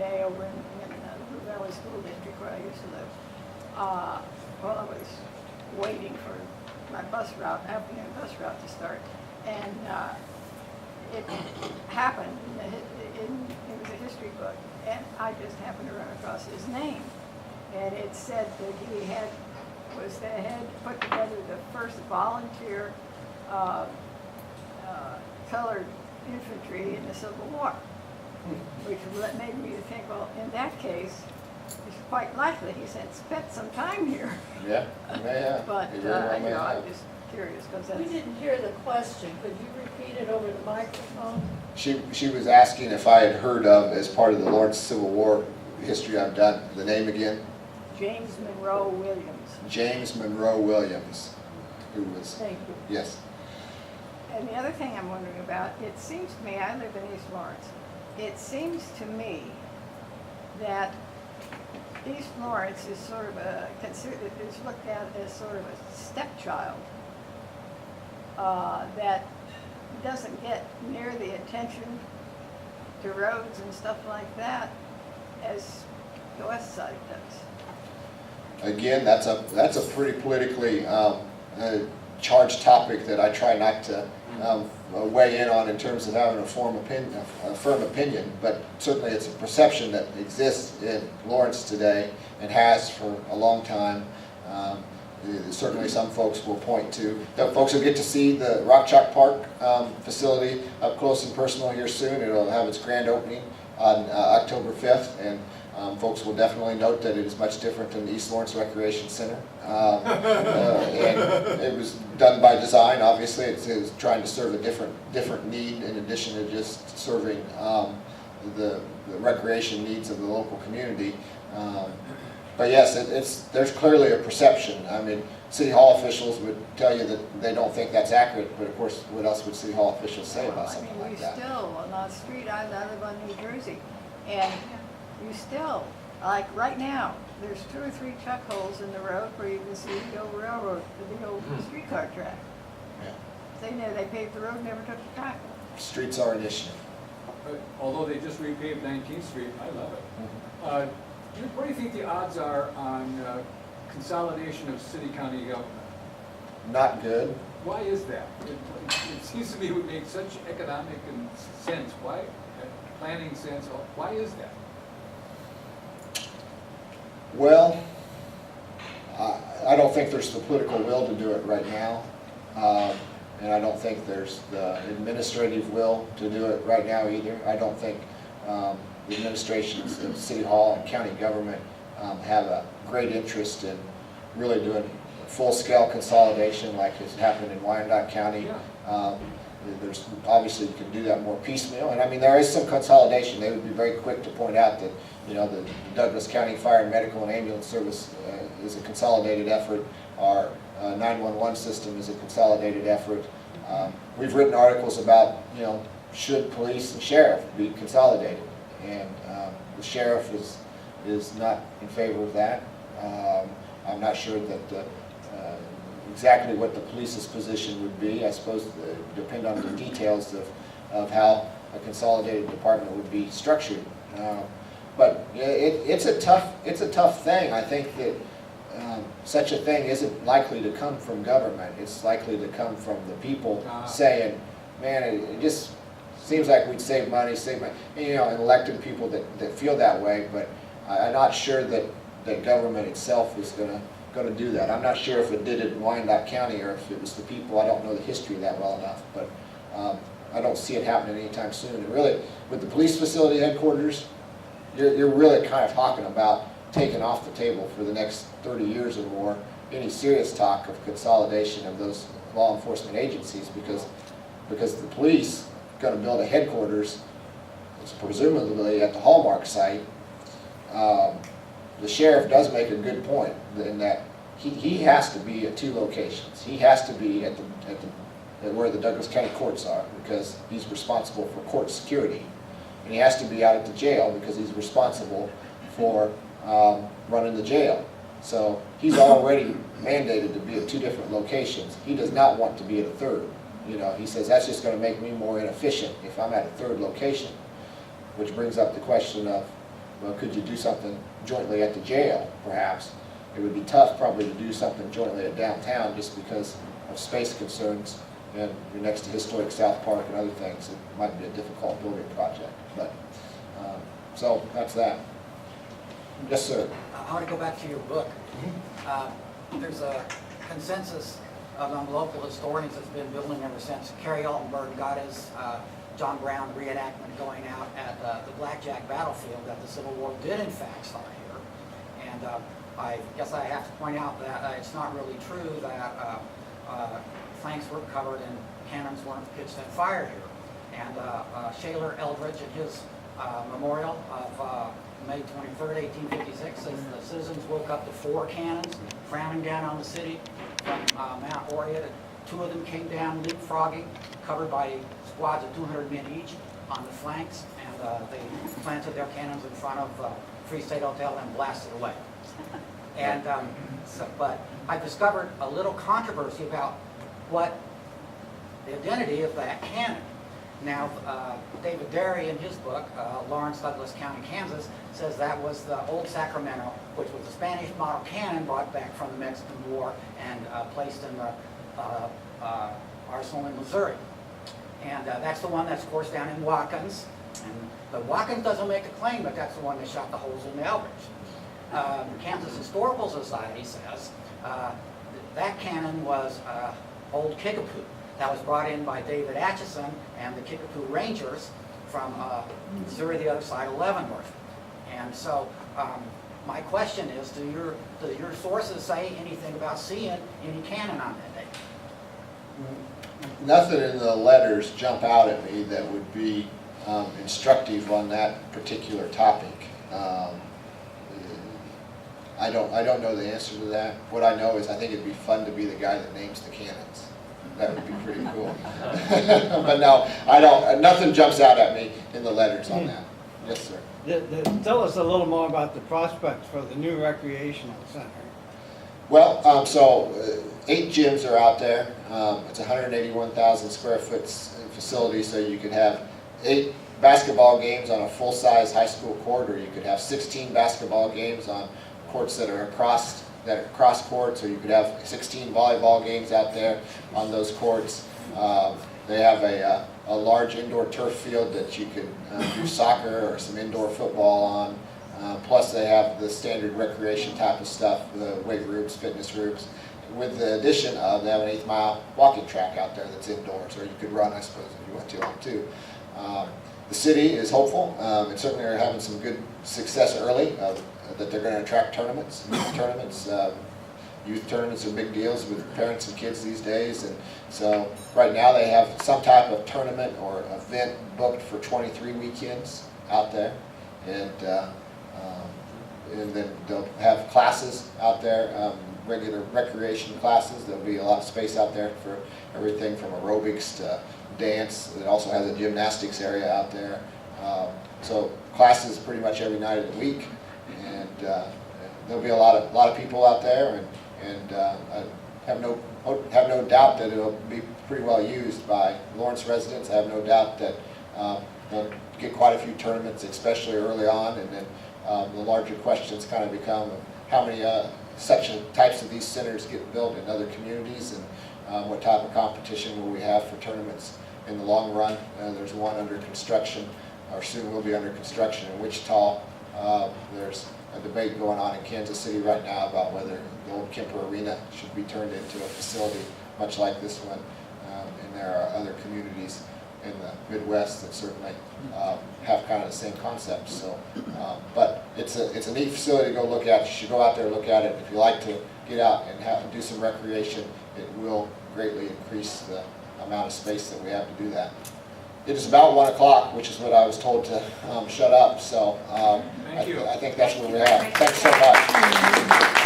day over in the Blue Valley School District where I used to live. Well, I was waiting for my bus route, afternoon bus route to start, and it happened. It was a history book, and I just happened to run across his name, and it said that he was the head, put together the first volunteer colored infantry in the Civil War, which made me think, well, in that case, it's quite likely he spent some time here. Yeah, yeah. But, He very well may I'm have. just curious, because We that's, didn't hear the question. Could you repeat it over the microphone? She was asking if I had heard of, as part of the Lawrence Civil War history I've done, the name again? James Monroe Williams. James Monroe Williams, who was, Thank you. yes. And the other thing I'm wondering about, it seems to me, I live in East Lawrence, it seems to me that East Lawrence is sort of is looked at as sort of a stepchild that doesn't get near the attention to roads and stuff like that as the west side does. Again, that's a pretty politically charged topic that I try not to weigh in on in terms of having a firm opinion, but certainly it's a perception that exists in Lawrence today and has for a long time. Certainly some folks will point to, folks will get to see the Rock Chalk Park facility up close and personal here soon. It'll have its grand opening on October 5th, and folks will definitely note that it is much different than the East Lawrence Recreation Center. And it was done by design, obviously. It's trying to serve a different need in addition to just serving the recreation needs of the local community. But yes, there's clearly a perception. I mean, City Hall officials would tell you that they don't think that's accurate, but of course, what else would City Hall officials say about something like that? I mean, we still, on the street, I live on New Jersey, and you still, like right now, there's 2 or 3 chuck holes in the road where you can see the old railroad, the old streetcar track. Yeah. They paved the road, never took the track. Streets are an issue. Although they just repaved 19th Street, I love it. What do you think the odds are on consolidation of city-county government? Not good. Why is that? It seems to me it would make such economic sense. Why, planning sense, why is that? Well, I don't think there's the political will to do it right now. And I don't think there's the administrative will to do it right now either. I don't think the administrations of City Hall and county government have a great interest in really doing full-scale consolidation like has happened in Wyandotte County. Yeah. There's obviously you can do that more piecemeal, and I mean there is some consolidation. They would be very quick to point out that the Douglas County Fire and Medical and Ambulance Service is a consolidated effort. Our 911 system is a consolidated effort. We've written articles about should police and sheriff be consolidated, and the sheriff is not in favor of that. I'm not sure that exactly what the police's position would be. I suppose it would depend on the details of how a consolidated department would be structured. But it's a tough thing. I think that such a thing isn't likely to come from government. It's likely to come from the people saying, man, it just seems like we'd save money, and elected people that feel that way, but I'm not sure that government itself is going to do that. I'm not sure if it did it in Wyandotte County or if it was the people. I don't know the history of that well enough, but I don't see it happening anytime soon. And really, with the police facility headquarters, you're really kind of talking about taking off the table for the next 30 years or more any serious talk of consolidation of those law enforcement agencies, because the police are going to build a headquarters, it's presumably at the Hallmark site. The sheriff does make a good point in that he has to be at 2 locations. He has to be at where the Douglas County courts are because he's responsible for court security, and he has to be out at the jail because he's responsible for running the jail. So he's already mandated to be at 2 different locations. He does not want to be at a 3rd. He says that's just going to make me more inefficient if I'm at a 3rd location, which brings up the question of, well, could you do something jointly at the jail, perhaps? It would be tough probably to do something jointly at downtown just because of space concerns, and you're next to historic South Park and other things. It might be a difficult building project, but, so that's that. Yes, sir. I want to go back to your book. There's a consensus among local historians that's been building ever since Carrie Altenberg got his John Brown reenactment going out at the Blackjack battlefield that the Civil War did in fact start here. And I guess I have to point out that it's not really true that flanks were covered and cannons weren't pitched and fired here. And Shaler Eldridge in his memorial of May 23rd, 1856, says the citizens woke up to 4 cannons frowning down on the city from Mount Oriat. 2 of them came down leapfrogging, covered by squads of 200 men each on the flanks, and they planted their cannons in front of Free State Hotel and blasted away. And but I discovered a little controversy about what the identity of that cannon. Now, David Derry in his book, Lawrence Douglas County, Kansas, says that was the old Sacramento, which was a Spanish model cannon brought back from the Mexican War and placed in the arsenal in Missouri. And that's the one that's, of course, down in Watkins. And the Watkins doesn't make a claim, but that's the one that shot the holes in Eldridge. The Kansas Historical Society says that cannon was old Kickapoo. That was brought in by David Atchison and the Kickapoo Rangers from Missouri, the other side of Leavenworth. And so my question is, do your sources say anything about seeing any cannon on that day? Nothing in the letters jump out at me that would be instructive on that particular topic. I don't know the answer to that. What I know is I think it'd be fun to be the guy that names the cannons. That would be pretty cool. But no, I don't. Nothing jumps out at me in the letters on that. Yes, sir. Tell us a little more about the prospects for the new recreational center. Well, 8 gyms are out there. It's a 181,000 square foot facility, so you could have 8 basketball games on a full-size high school court, or you could have 16 basketball games on courts that are cross courts, or you could have 16 volleyball games out there on those courts. They have a large indoor turf field that you could do soccer or some indoor football on. Plus they have the standard recreation type of stuff, the weight rooms, fitness rooms, with the addition of they have an 8th mile walking track out there that's indoors, or you could run, I suppose, if you went to one too. The city is hopeful, and certainly are having some good success early, that they're going to attract tournaments, youth tournaments. Youth tournaments are big deals with parents and kids these days, and so right now they have some type of tournament or event booked for 23 weekends out there, and then they'll have classes out there, regular recreation classes. There'll be a lot of space out there for everything from aerobics to dance. It also has a gymnastics area out there, so classes pretty much every night of the week, and there'll be a lot of people out there, and I have no doubt that it'll be pretty well used by Lawrence residents. I have no doubt that they'll get quite a few tournaments, especially early on, and then the larger questions kind of become how many types of these centers get built in other communities, and what type of competition will we have for tournaments in the long run. There's one under construction, or soon will be under construction in Wichita. There's a debate going on in Kansas City right now about whether the old Kemper Arena should be turned into a facility much like this one, and there are other communities in the Midwest that certainly have kind of the same concept. So, but it's a neat facility to go look at. You should go out there and look at it. If you like to get out and do some recreation, it will greatly increase the amount of space that we have to do that. It is about 1 o'clock, which is what I was told to shut up. So I think that's what we have. Thanks so much.